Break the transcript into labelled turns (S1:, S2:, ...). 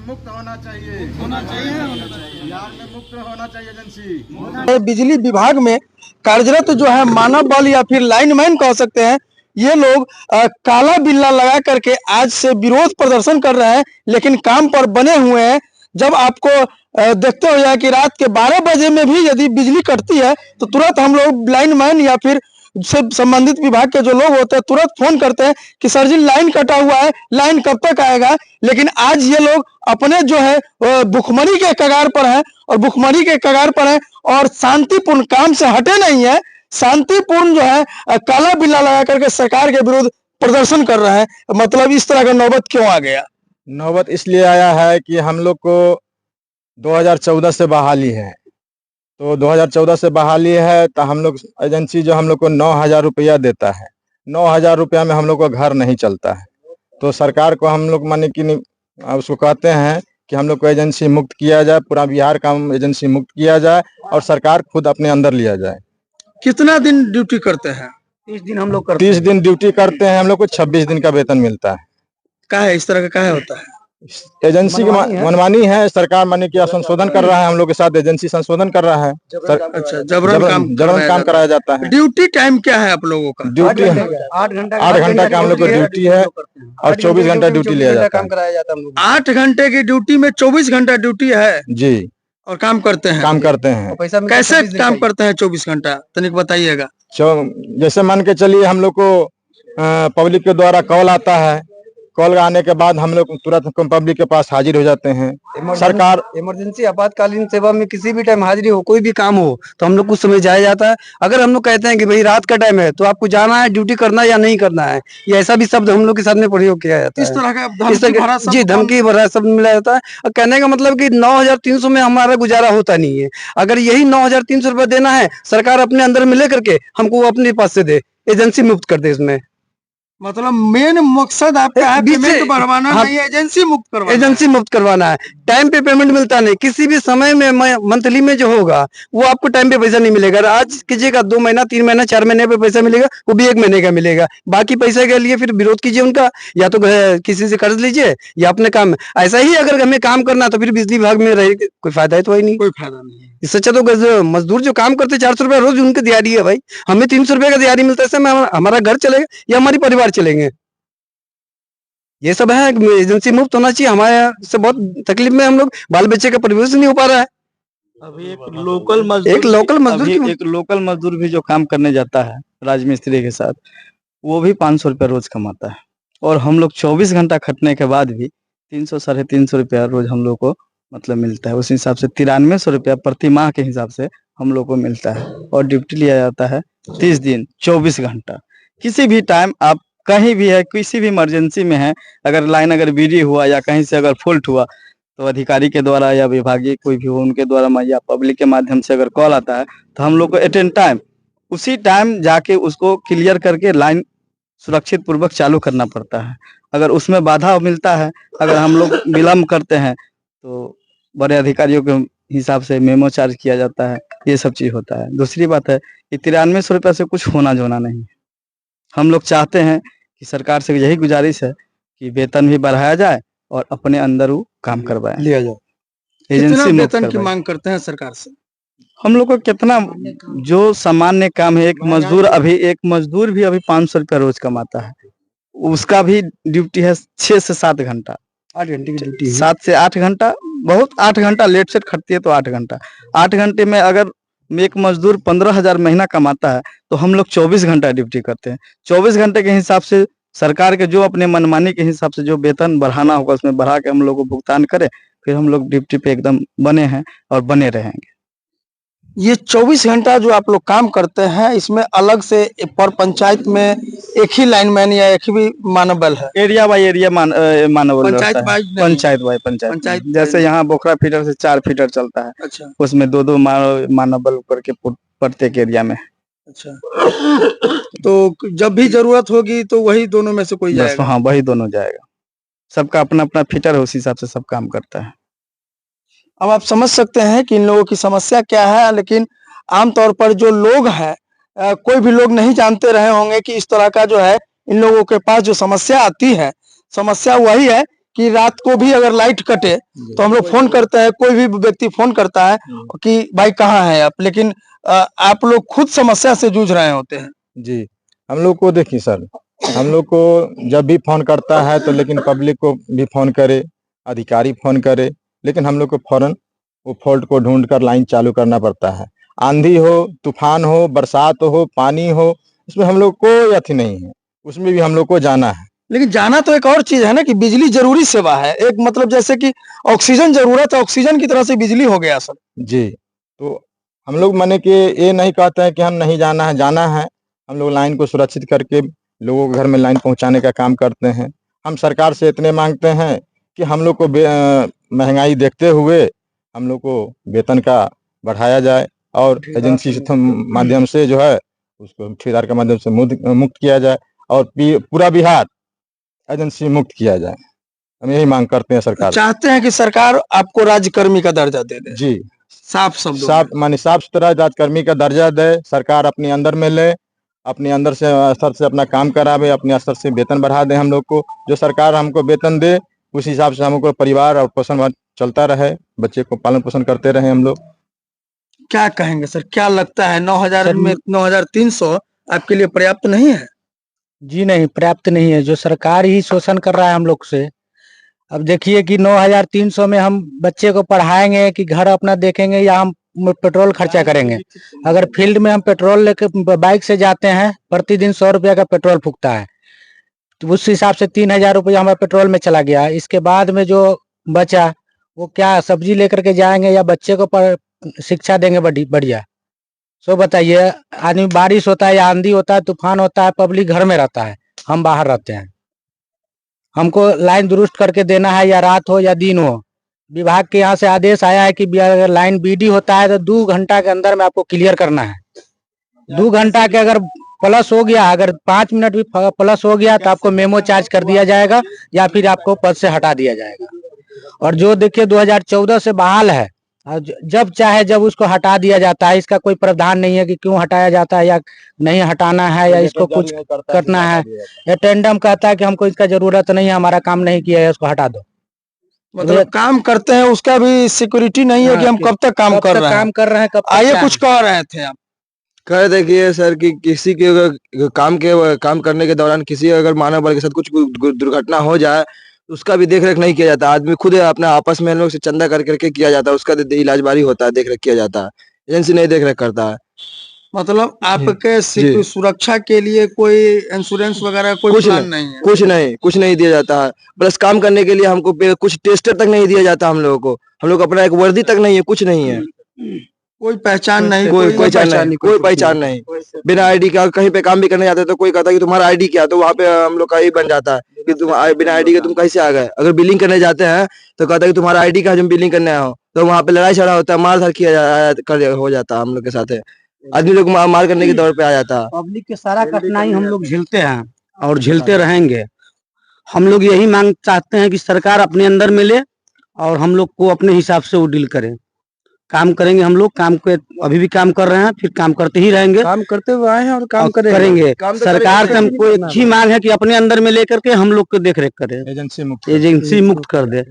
S1: मुक्त होना चाहिए, बिहार में मुक्त होना चाहिए एजेंसी।
S2: बिजली विभाग में कार्यरत जो है मानव बल या फिर लाइनमैन कह सकते हैं, ये लोग काला बिल्ला लगा करके आज से विरोध प्रदर्शन कर रहे हैं, लेकिन काम पर बने हुए हैं। जब आपको देखते हो जाए कि रात के 12 बजे में भी यदि बिजली कटती है तो तुरंत हम लोग लाइनमैन या फिर से संबंधित विभाग के जो लोग होते हैं तुरंत फोन करते हैं कि सर जी लाइन कटा हुआ है, लाइन कब तक आएगा। लेकिन आज ये लोग अपने जो है भुखमरी के कगार पर है और भुखमरी के कगार पर है और शांतिपूर्ण काम से हटे नहीं है। शांतिपूर्ण जो है काला बिल्ला लगा करके सरकार के विरुद्ध प्रदर्शन कर रहे हैं। मतलब इस तरह का नौबत क्यों आ गया?
S3: नौबत इसलिए आया है कि हम लोग को 2014 से बहाली है, तो 2014 से बहाली है तो हम लोग एजेंसी जो हम लोग को 9,000 रुपया देता है। 9,000 रुपया में हम लोग का घर नहीं चलता है। तो सरकार को हम लोग माने कि उसको कहते हैं कि हम लोग को एजेंसी मुक्त किया जाए, पूरा बिहार का एजेंसी मुक्त किया जाए और सरकार खुद अपने अंदर लिया जाए।
S2: कितना दिन ड्यूटी करते हैं?
S4: 30 दिन हम लोग करते
S3: 30 दिन ड्यूटी करते हैं, हम लोग को 26 दिन का वेतन मिलता है।
S2: क्या है इस तरह का, क्या होता है?
S3: एजेंसी की मनमानी है। सरकार माने कि संशोधन कर रहा है, हम लोग के साथ एजेंसी संशोधन कर रहा है।
S2: अच्छा, जबरन
S3: काम कराया जाता है।
S2: ड्यूटी टाइम क्या है आप लोगों का?
S3: ड्यूटी 8 घंटा का हम लोग को ड्यूटी है और 24 घंटा ड्यूटी लिया जाता है।
S4: कराया जाता है।
S2: 8 घंटे की ड्यूटी में 24 घंटा ड्यूटी है
S3: जी,
S2: और काम करते हैं।
S4: पैसा
S2: कैसे काम करते हैं 24 घंटा, तनिक बताइएगा।
S3: जैसे मान के चलिए हम लोग को पब्लिक के द्वारा कॉल आता है, कॉल आने के बाद हम लोग तुरंत पब्लिक के पास हाजिर हो जाते हैं। सरकार
S4: इमरजेंसी आपातकालीन सेवा में किसी भी टाइम हाजिरी हो, कोई भी काम हो तो हम लोग कुछ समय जाया जाता है। अगर हम लोग कहते हैं कि भाई रात का टाइम है तो आपको जाना है, ड्यूटी करना है या नहीं करना है, ये ऐसा भी शब्द हम लोग के साथ में प्रयोग किया जाता है।
S2: इस तरह का
S4: जी, धमकी भरा शब्द मिला जाता है। और कहने का मतलब कि 9,300 में हमारा गुजारा होता नहीं है। अगर यही 9,300 रुपया देना है, सरकार अपने अंदर में लेकर के हमको अपने पास से दे, एजेंसी मुक्त कर दे। इसमें
S2: मतलब मेन मकसद आपका है पेमेंट बढ़वाना, नहीं एजेंसी मुक्त करवाना।
S4: एजेंसी मुक्त करवाना है। टाइम पे पेमेंट मिलता नहीं, किसी भी समय में मंथली में जो होगा वो आपको टाइम पे पैसा नहीं मिलेगा। आज कीजिएगा 2 महीना 3 महीना 4 महीने पे पैसा मिलेगा, वो भी 1 महीने का मिलेगा। बाकी पैसे के लिए फिर विरोध कीजिए उनका, या तो किसी से कर्ज लीजिए या अपने काम। ऐसा ही अगर हमें काम करना तो फिर बिजली विभाग में रहे, कोई फायदा है तो नहीं।
S2: कोई फायदा नहीं है।
S4: इससे अच्छा तो मजदूर जो काम करते 400 रुपया रोज उनकी दिहाड़ी है भाई, हमें 300 रुपया का दिहाड़ी मिलता है। इससे हमारा घर चलेगा या हमारी परिवार चलेंगे। ये सब है, एजेंसी मुक्त होना चाहिए। हमारे से बहुत तकलीफ में हम लोग, बाल बच्चे का परिवेश नहीं हो पा रहा है।
S5: अभी एक लोकल मजदूर भी जो काम करने जाता है राजमिस्त्री के साथ, वो भी 500 रुपया रोज कमाता है। और हम लोग 24 घंटा खटने के बाद भी 300 साढ़े 300 रुपया रोज हम लोग को मतलब मिलता है। उस हिसाब से 9300 रुपया प्रति माह के हिसाब से हम लोग को मिलता है। और ड्यूटी लिया जाता है 30 दिन 24 घंटा। किसी भी टाइम आप कहीं भी है, किसी भी इमरजेंसी में है, अगर लाइन अगर बिजी हुआ या कहीं से अगर फॉल्ट हुआ तो अधिकारी के द्वारा या विभागीय कोई भी हो उनके द्वारा या पब्लिक के माध्यम से अगर कॉल आता है तो हम लोग को एट एन टाइम उसी टाइम जाके उसको क्लियर करके लाइन सुरक्षित पूर्वक चालू करना पड़ता है। अगर उसमें बाधा मिलता है, अगर हम लोग विलम्ब करते हैं तो बड़े अधिकारियों के हिसाब से मेमो चार्ज किया जाता है। ये सब चीज होता है। दूसरी बात है कि 9300 रुपया से कुछ होना जोना नहीं है। हम लोग चाहते हैं कि सरकार से यही गुजारिश है कि वेतन भी बढ़ाया जाए और अपने अंदर वो काम करवाए,
S2: लिया जाए।
S5: एजेंसी मुक्त
S2: वेतन की
S5: करवाए।
S2: मांग करते हैं सरकार से?
S5: हम लोग को कितना जो सामान्य काम है, एक मजदूर भी अभी 500 रुपया रोज कमाता है। उसका भी ड्यूटी है 6 से 7 घंटा,
S4: 8 घंटे की ड्यूटी है।
S5: 7 से 8 घंटा, बहुत 8 घंटा लेट सेट खटती है तो 8 घंटा। 8 घंटे में अगर एक मजदूर 15,000 महीना कमाता है तो हम लोग 24 घंटा ड्यूटी करते हैं। 24 घंटे के हिसाब से सरकार के जो अपने मनमानी के हिसाब से जो वेतन बढ़ाना होगा उसमें बढ़ा के हम लोग को भुगतान करें, फिर हम लोग ड्यूटी पे एकदम बने हैं और बने रहेंगे।
S2: ये 24 घंटा जो आप लोग काम करते हैं, इसमें अलग से पर पंचायत में एक ही लाइनमैन या एक ही मानव बल है?
S5: एरिया बाय एरिया मानव बल रहता है।
S2: पंचायत
S5: पंचायत जैसे यहाँ बोखरा फीडर से 4 फीडर चलता है।
S2: अच्छा,
S5: उसमें 2-2 मानव बल करके प्रत्येक एरिया में।
S2: अच्छा। तो जब भी जरूरत होगी तो वही दोनों में से कोई जाएगा?
S5: हाँ, वही दोनों जाएगा। सबका अपना अपना फीटर है, उस हिसाब से सब काम करता है।
S2: अब आप समझ सकते हैं कि इन लोगों की समस्या क्या है। लेकिन आमतौर पर जो लोग हैं, कोई भी लोग नहीं जानते रहे होंगे कि इस तरह का जो है इन लोगों के पास जो समस्या आती है, समस्या वही है कि रात को भी अगर लाइट कटे तो हम लोग फोन करते हैं, कोई भी व्यक्ति फोन करता है कि भाई कहाँ हैं आप, लेकिन आप लोग खुद समस्या से जूझ रहे होते हैं।
S3: जी, हम लोग को देखिए सर, हम लोग को जब भी फोन करता है तो लेकिन पब्लिक को भी फोन करे, अधिकारी फोन करे, लेकिन हम लोग को फौरन वो फॉल्ट को ढूंढ कर लाइन चालू करना पड़ता है। आंधी हो, तूफान हो, बरसात हो, पानी हो, उसमें हम लोग कोई अथी नहीं है, उसमें भी हम लोग को जाना है।
S2: लेकिन जाना तो एक और चीज है ना कि बिजली जरूरी सेवा है, एक मतलब जैसे कि ऑक्सीजन जरूरत है, ऑक्सीजन की तरह से बिजली हो गया सर।
S3: जी, तो हम लोग माने कि ये नहीं कहते हैं कि हम नहीं जाना है, जाना है। हम लोग लाइन को सुरक्षित करके लोगों के घर में लाइन पहुंचाने का काम करते हैं। हम सरकार से इतने मांगते हैं कि हम लोग को महंगाई देखते हुए हम लोग को वेतन का बढ़ाया जाए और एजेंसी के माध्यम से जो है उसको ठेकेदार के माध्यम से मुक्त किया जाए और पूरा बिहार एजेंसी मुक्त किया जाए। हम यही मांग करते हैं सरकार से।
S2: चाहते हैं कि सरकार आपको राज्यकर्मी का दर्जा दे दे।
S3: जी,
S2: साफ शब्दों
S3: साफ माने साफ सुथरा राजकर्मी का दर्जा दे, सरकार अपने अंदर में ले, अपने अंदर से स्तर से अपना काम करावे, अपने स्तर से वेतन बढ़ा दे हम लोग को। जो सरकार हमको वेतन दे उस हिसाब से हमको परिवार और पोषण चलता रहे, बच्चे को पालन पोषण करते रहे हम लोग।
S2: क्या कहेंगे सर, क्या लगता है 9,000 में 9,300 आपके लिए पर्याप्त नहीं है?
S6: जी नहीं, पर्याप्त नहीं है। जो सरकार ही शोषण कर रहा है हम लोग से। अब देखिए कि 9,300 में हम बच्चे को पढ़ाएंगे कि घर अपना देखेंगे या हम पेट्रोल खर्चा करेंगे। अगर फील्ड में हम पेट्रोल लेके बाइक से जाते हैं, प्रतिदिन 100 रुपया का पेट्रोल फूकता है, तो उस हिसाब से 3,000 रुपया हमारे पेट्रोल में चला गया। इसके बाद में जो बचा वो क्या सब्जी लेकर के जाएंगे या बच्चे को शिक्षा देंगे बढ़िया? सो बताइए, आदमी बारिश होता है या आंधी होता है, तूफान होता है, पब्लिक घर में रहता है, हम बाहर रहते हैं। हमको लाइन दुरुस्त करके देना है, या रात हो या दिन हो। विभाग के यहाँ से आदेश आया है कि अगर लाइन बीडी होता है तो 2 घंटा के अंदर में आपको क्लियर करना है। 2 घंटा के अगर प्लस हो गया, अगर 5 मिनट भी प्लस हो गया तो आपको मेमो चार्ज कर दिया जाएगा या फिर आपको पद से हटा दिया जाएगा। और जो देखिए 2014 से बहाल है, जब चाहे जब उसको हटा दिया जाता है। इसका कोई प्रावधान नहीं है कि क्यों हटाया जाता है या नहीं हटाना है या इसको कुछ करना है। अटेंडम कहता है कि हमको इसका जरूरत नहीं है, हमारा काम नहीं किया है, उसको हटा दो।
S2: मतलब काम करते हैं उसका भी सिक्योरिटी नहीं है कि हम कब तक काम कर रहे हैं।
S6: कब
S2: आइए, कुछ कह रहे थे आप।
S7: कह देखिए सर कि किसी के अगर काम करने के दौरान किसी अगर मानव बल के साथ कुछ दुर्घटना हो जाए तो उसका भी देख रेख नहीं किया जाता। आदमी खुद अपना आपस में लोग से चंदा करके किया जाता है, उसका इलाज बारी होता है, देख रेख किया जाता है। एजेंसी नहीं देख रेख करता है।
S2: मतलब आपके सुरक्षा के लिए कोई इंश्योरेंस वगैरह कोई प्लान नहीं है?
S7: कुछ नहीं दिया जाता है। प्लस काम करने के लिए हमको कुछ टेस्टर तक नहीं दिया जाता हम लोगों को। हम लोग अपना एक वर्दी तक नहीं है, कुछ नहीं है,
S2: कोई पहचान नहीं,
S7: कोई पहचान नहीं। बिना आईडी का कहीं पे काम भी करने जाते तो कोई कहता है कि तुम्हारा आईडी क्या, तो वहाँ पे हम लोग का ही बन जाता है कि तुम बिना आईडी के तुम कैसे आ गए। अगर बिलिंग करने जाते हैं तो कहता है कि तुम्हारा आईडी का, हम बिलिंग करने आए हो, तो वहाँ पे लड़ाई झगड़ा होता है, मार धार हो जाता है हम लोग के साथ। आदमी लोग मार करने के दौर पे आ जाता है।
S6: पब्लिक के सारा कठिनाई हम लोग झेलते हैं और झेलते रहेंगे। हम लोग यही मांग चाहते हैं कि सरकार अपने अंदर में ले और हम लोग को अपने हिसाब से वो डील करे। काम करेंगे हम लोग, काम के अभी भी काम कर रहे हैं, फिर काम करते ही रहेंगे, काम करते हुए आए हैं और काम करेंगे। सरकार से हमको एक ही मांग है कि अपने अंदर में लेकर के हम लोग को देख रेख करे, एजेंसी मुक्त कर दे।